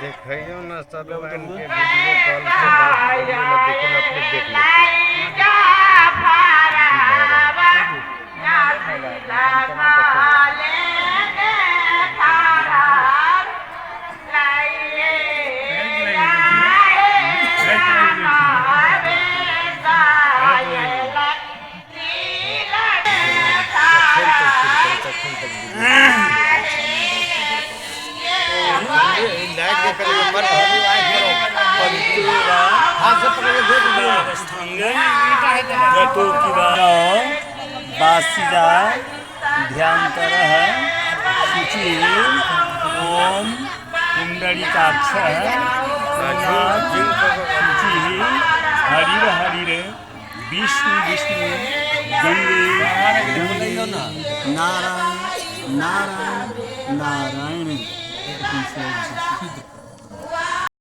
देखियो ना सदवान के वीडियो कॉल से बात करने लेकिन अपने देख लेते बासिदा ध्यानतरः शुचि ओम कुंडलिकाक्षः शुचि हरिर हरिर विष्णु विष्णु गंगे गंगे नारायण नारायण नारायण।